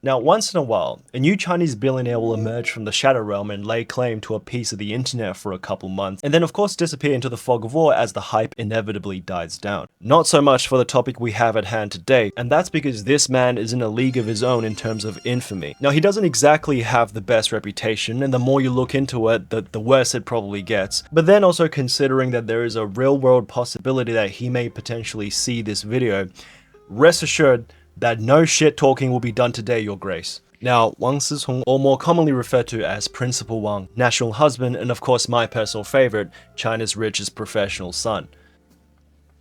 Now, once in a while, a new Chinese billionaire will emerge from the shadow realm and lay claim to a piece of the internet for a couple months, and then of course disappear into the fog of war as the hype inevitably dies down. Not so much for the topic we have at hand today, and that's because this man is in a league of his own in terms of infamy. Now, he doesn't exactly have the best reputation, and the more you look into it, the worse it probably gets. But then also considering that there is a real-world possibility that he may potentially see this video, rest assured that no shit talking will be done today, Your Grace. Now, Wang Sicong, or more commonly referred to as Principal Wang, national husband, and of course my personal favorite, China's richest professional son.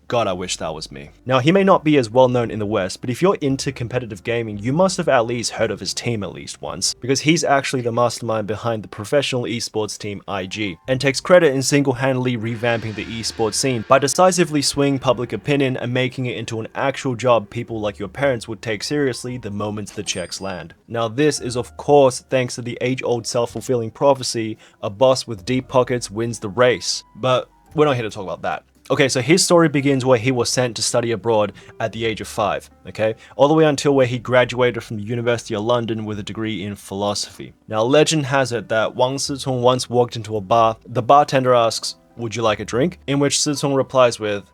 God, I wish that was me. Now, he may not be as well known in the West, but if you're into competitive gaming, you must have at least heard of his team at least once, because he's actually the mastermind behind the professional esports team IG, and takes credit in single-handedly revamping the esports scene by decisively swinging public opinion and making it into an actual job people like your parents would take seriously the moment the checks land. Now, this is of course thanks to the age-old self-fulfilling prophecy, a boss with deep pockets wins the race. But we're not here to talk about that. Okay, so his story begins where he was sent to study abroad at the age of 5, okay? All the way until where he graduated from the University of London with a degree in philosophy. Now, legend has it that Wang Sicong once walked into a bar. The bartender asks, "Would you like a drink?" In which Sicong replies with,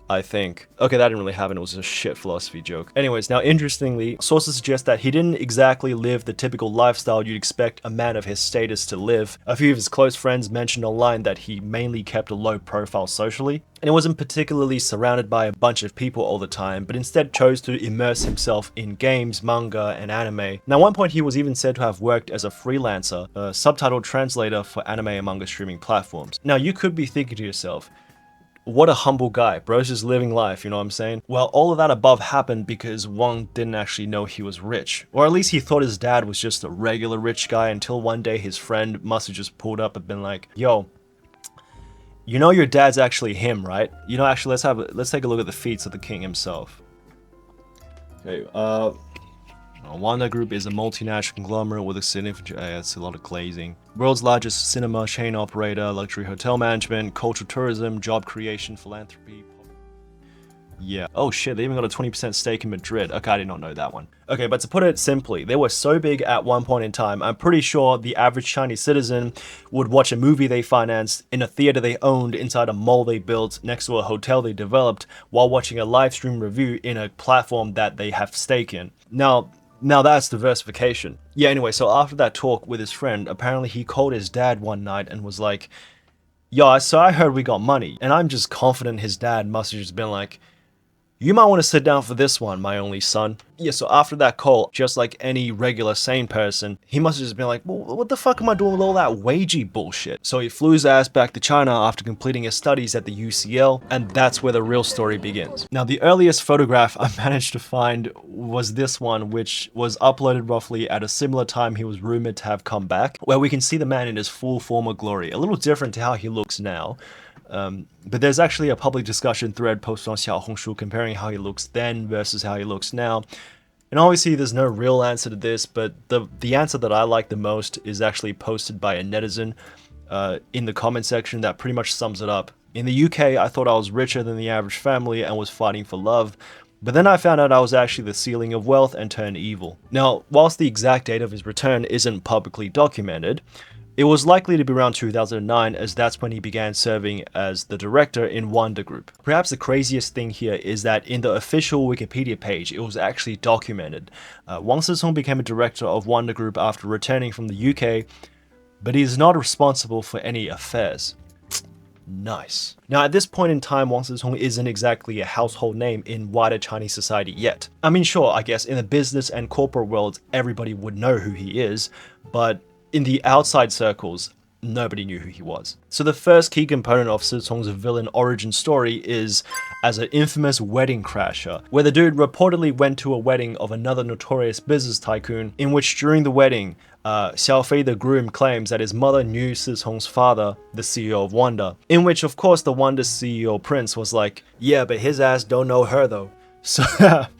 "I think." Okay, that didn't really happen, it was a shit philosophy joke. Anyways, now interestingly, sources suggest that he didn't exactly live the typical lifestyle you'd expect a man of his status to live. A few of his close friends mentioned online that he mainly kept a low profile socially, and he wasn't particularly surrounded by a bunch of people all the time, but instead chose to immerse himself in games, manga, and anime. Now, at one point he was even said to have worked as a freelancer, a subtitle translator for anime and manga streaming platforms. Now, you could be thinking to yourself, what a humble guy, bro's just living life, you know what I'm saying? Well, all of that above happened because Wang didn't actually know he was rich. Or at least he thought his dad was just a regular rich guy until one day his friend must have just pulled up and been like, "Yo, you know your dad's actually him, right? You know, actually, let's take a look at the feats of the king himself." Okay, Wanda Group is a multinational conglomerate with a significant, it's a lot of glazing. World's largest cinema chain operator, luxury hotel management, cultural tourism, job creation, philanthropy. Yeah. Oh shit, they even got a 20% stake in Madrid. Okay, I did not know that one. Okay, but to put it simply, they were so big at one point in time, I'm pretty sure the average Chinese citizen would watch a movie they financed in a theater they owned inside a mall they built next to a hotel they developed while watching a live stream review in a platform that they have stake in. Now that's diversification. Yeah, anyway, so after that talk with his friend, apparently he called his dad one night and was like, "Yo, so I heard we got money." And I'm just confident his dad must have just been like, "You might want to sit down for this one, my only son." Yeah, so after that call, just like any regular sane person, he must have just been like, "Well, what the fuck am I doing with all that wagey bullshit?" So he flew his ass back to China after completing his studies at the UCL, and that's where the real story begins. Now, the earliest photograph I managed to find was this one, which was uploaded roughly at a similar time he was rumored to have come back, where we can see the man in his full former glory, a little different to how he looks now. But there's actually a public discussion thread posted on Xiaohongshu comparing how he looks then versus how he looks now. And obviously there's no real answer to this, but the answer that I like the most is actually posted by a netizen in the comment section that pretty much sums it up. "In the UK, I thought I was richer than the average family and was fighting for love, but then I found out I was actually the ceiling of wealth and turned evil." Now, whilst the exact date of his return isn't publicly documented, it was likely to be around 2009, as that's when he began serving as the director in Wanda Group. Perhaps the craziest thing here is that in the official Wikipedia page, it was actually documented. Wang Sicong became a director of Wanda Group after returning from the UK, but he is not responsible for any affairs. Nice. Now, at this point in time, Wang Sicong isn't exactly a household name in wider Chinese society yet. I mean, sure, I guess in the business and corporate world, everybody would know who he is, but in the outside circles, nobody knew who he was. So the first key component of Sicong's villain origin story is as an infamous wedding crasher, where the dude reportedly went to a wedding of another notorious business tycoon, in which during the wedding, Xiaofei the groom claims that his mother knew Sicong's father, the CEO of Wanda, in which of course the Wanda CEO Prince was like, "Yeah, but his ass don't know her though." So,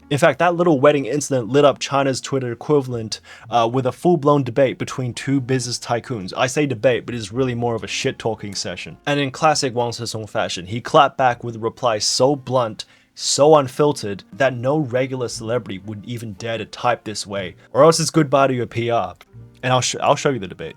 in fact, that little wedding incident lit up China's Twitter equivalent with a full-blown debate between two business tycoons. I say debate, but it's really more of a shit-talking session. And in classic Wang Sicong fashion, he clapped back with a reply so blunt, so unfiltered that no regular celebrity would even dare to type this way, or else it's goodbye to your PR. And I'll show you the debate.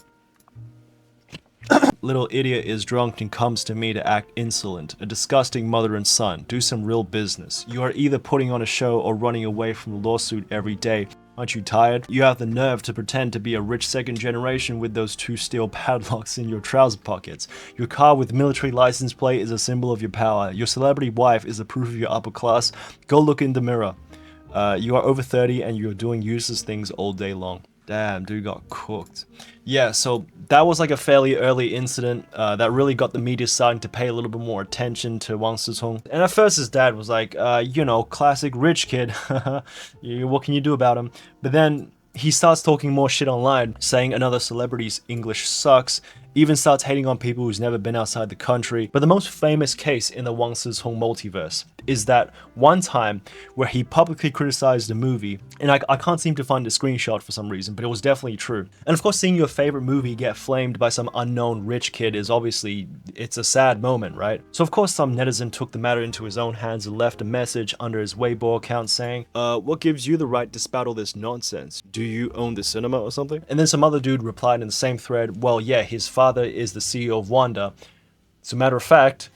Little idiot is drunk and comes to me to act insolent. A disgusting mother and son. Do some real business. You are either putting on a show or running away from a lawsuit every day. Aren't you tired? You have the nerve to pretend to be a rich second generation with those 2 steel padlocks in your trouser pockets. Your car with military license plate is a symbol of your power. Your celebrity wife is a proof of your upper class. Go look in the mirror. You are over 30 and you're doing useless things all day long. Damn, dude got cooked. Yeah, so that was like a fairly early incident that really got the media starting to pay a little bit more attention to Wang Sicong. And at first his dad was like, you know, classic rich kid. What can you do about him? But then he starts talking more shit online, saying another celebrity's English sucks, even starts hating on people who's never been outside the country. But the most famous case in the Wang Sicong multiverse is that one time where he publicly criticized a movie, and I can't seem to find a screenshot for some reason, but it was definitely true. And of course, seeing your favorite movie get flamed by some unknown rich kid is obviously, it's a sad moment, right? So of course, some netizen took the matter into his own hands and left a message under his Weibo account saying, what gives you the right to spout all this nonsense? Do you own the cinema or something? And then some other dude replied in the same thread, well, yeah, his father is the CEO of Wanda. So matter of fact,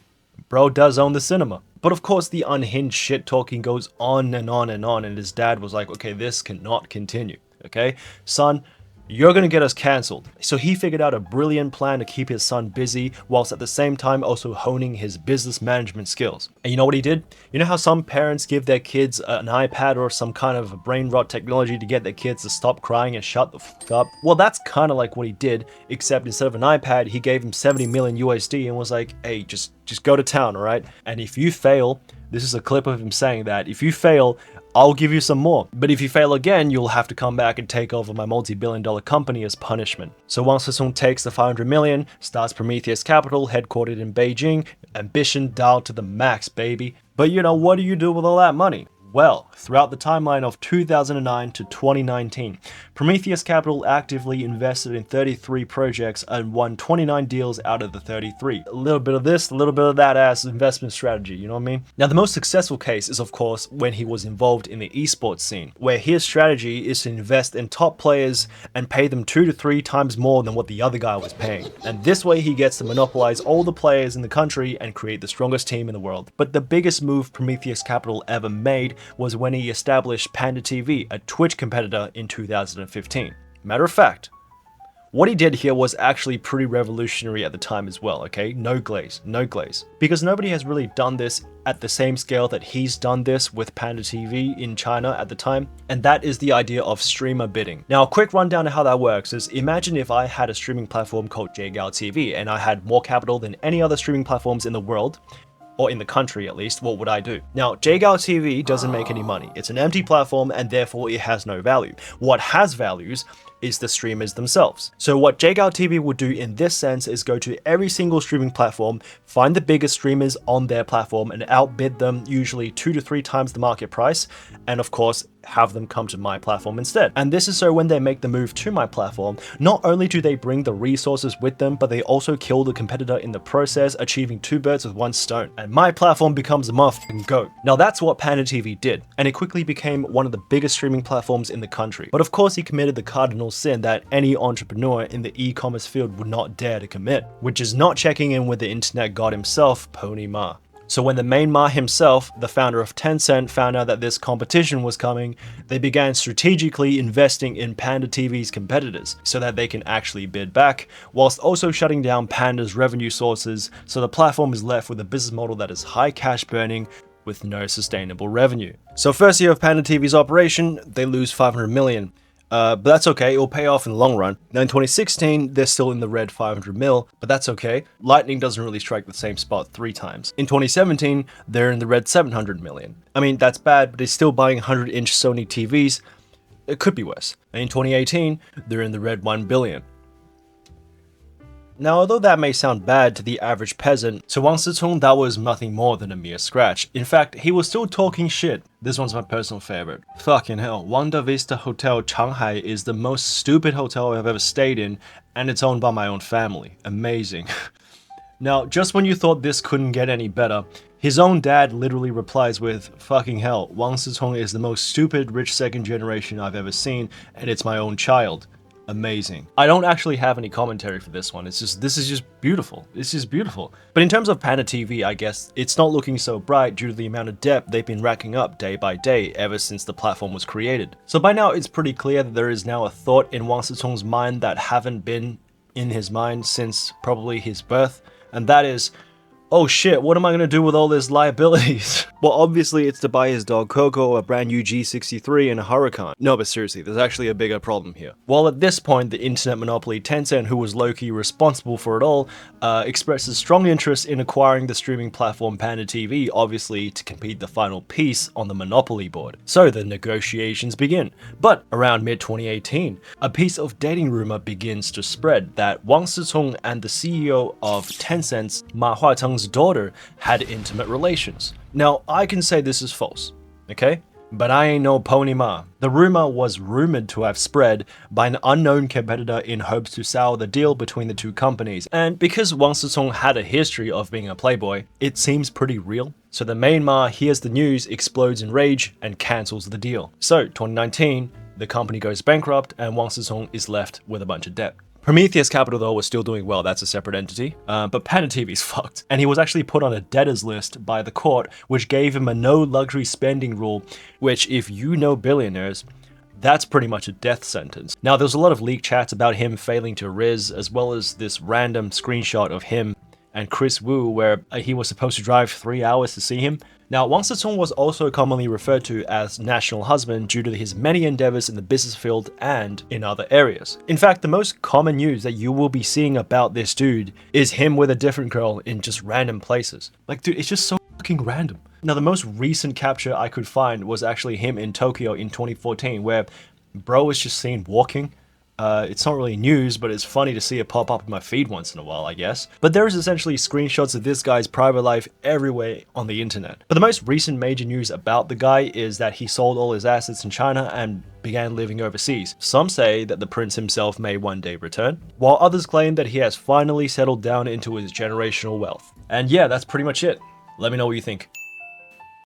bro does own the cinema. But of course, the unhinged shit talking goes on and on and on, and his dad was like, okay, this cannot continue, okay? Son, you're gonna get us cancelled. So he figured out a brilliant plan to keep his son busy, whilst at the same time also honing his business management skills. And you know what he did? You know how some parents give their kids an iPad or some kind of brain rot technology to get their kids to stop crying and shut the fuck up? Well, that's kind of like what he did, except instead of an iPad, he gave him 70 million USD and was like, hey, just go to town, all right? And if you fail, this is a clip of him saying that, if you fail, I'll give you some more. But if you fail again, you'll have to come back and take over my multi-billion-dollar company as punishment. So Wang Sicong takes the 500 million, starts Prometheus Capital, headquartered in Beijing, ambition dialed to the max, baby. But you know, what do you do with all that money? Well, throughout the timeline of 2009 to 2019, Prometheus Capital actively invested in 33 projects and won 29 deals out of the 33. A little bit of this, a little bit of that ass investment strategy, you know what I mean? Now, the most successful case is, of course, when he was involved in the esports scene, where his strategy is to invest in top players and pay them 2 to 3 times more than what the other guy was paying. And this way, he gets to monopolize all the players in the country and create the strongest team in the world. But the biggest move Prometheus Capital ever made was when he established PandaTV, a Twitch competitor, in 2015. Matter of fact, what he did here was actually pretty revolutionary at the time as well, okay? No glaze, no glaze. Because nobody has really done this at the same scale that he's done this with PandaTV in China at the time, and that is the idea of streamer bidding. Now, a quick rundown of how that works is, imagine if I had a streaming platform called JGAO TV and I had more capital than any other streaming platforms in the world, or in the country at least. What would I do? Now, JGAO TV doesn't make any money. It's an empty platform and therefore it has no value. What has values is the streamers themselves. So what JGAO TV would do in this sense is go to every single streaming platform, find the biggest streamers on their platform and outbid them, usually 2 to 3 times the market price, and of course, have them come to my platform instead. And this is so when they make the move to my platform, not only do they bring the resources with them, but they also kill the competitor in the process, achieving 2 birds with 1 stone. And my platform becomes a motherfucking goat. Now that's what PandaTV did, and it quickly became one of the biggest streaming platforms in the country. But of course he committed the cardinal sin that any entrepreneur in the e-commerce field would not dare to commit, which is not checking in with the internet god himself, Pony Ma. So when the main Ma himself, the founder of Tencent, found out that this competition was coming, they began strategically investing in PandaTV's competitors so that they can actually bid back, whilst also shutting down Panda's revenue sources, so the platform is left with a business model that is high cash burning with no sustainable revenue. So first year of PandaTV's operation, they lose 500 million. But that's okay, it'll pay off in the long run. Now in 2016, they're still in the red 500 mil, but that's okay. Lightning doesn't really strike the same spot 3 times. In 2017, they're in the red 700 million. I mean, that's bad, but they're still buying 100-inch Sony TVs. It could be worse. And in 2018, they're in the red 1 billion. Now, although that may sound bad to the average peasant, to Wang Sicong that was nothing more than a mere scratch. In fact, he was still talking shit. This one's my personal favorite. Fucking hell, Wanda Vista Hotel Shanghai is the most stupid hotel I've ever stayed in, and it's owned by my own family. Amazing. Now, just when you thought this couldn't get any better, His own dad literally replies with, "Fucking hell, Wang Sicong is the most stupid rich second generation I've ever seen, and it's my own child. Amazing." I don't actually have any commentary for this one. This is just beautiful. It's just beautiful. But in terms of PandaTV, I guess it's not looking so bright due to the amount of debt they've been racking up day by day ever since the platform was created. So by now it's pretty clear that there is now a thought in Wang Sicong's mind that haven't been in his mind since probably his birth, and that is, oh shit, what am I gonna do with all these liabilities? Well, obviously it's to buy his dog Coco a brand new G63 and a Huracan. No, but seriously, there's actually a bigger problem here. While at this point, the internet monopoly Tencent, who was low-key responsible for it all, expresses strong interest in acquiring the streaming platform PandaTV, obviously to compete the final piece on the monopoly board. So the negotiations begin. But around mid-2018, a piece of dating rumor begins to spread that Wang Sicong and the CEO of Tencent's Ma Huateng's daughter had intimate relations. Now, I can say this is false, okay? But I ain't no pony ma. The rumor was rumored to have spread by an unknown competitor in hopes to sour the deal between the two companies. And because Wang Sicong had a history of being a playboy, it seems pretty real. So the main ma hears the news, explodes in rage, and cancels the deal. So 2019, the company goes bankrupt and Wang Sicong is left with a bunch of debt. Prometheus Capital though was still doing well, that's a separate entity, but PandaTV's fucked. And he was actually put on a debtors list by the court, which gave him a no luxury spending rule, which if you know billionaires, that's pretty much a death sentence. Now there's a lot of leaked chats about him failing to riz, as well as this random screenshot of him and Chris Wu where he was supposed to drive 3 hours to see him. Now, Wang Sicong was also commonly referred to as national husband due to his many endeavors in the business field and in other areas. In fact, the most common news that you will be seeing about this dude is him with a different girl in just random places. Like, dude, it's just so fucking random. Now, the most recent capture I could find was actually him in Tokyo in 2014, where bro was just seen walking. It's not really news, but it's funny to see it pop up in my feed once in a while, I guess. But there is essentially screenshots of this guy's private life everywhere on the internet. But the most recent major news about the guy is that he sold all his assets in China and began living overseas. Some say that the prince himself may one day return, while others claim that he has finally settled down into his generational wealth. And yeah, that's pretty much it. Let me know what you think.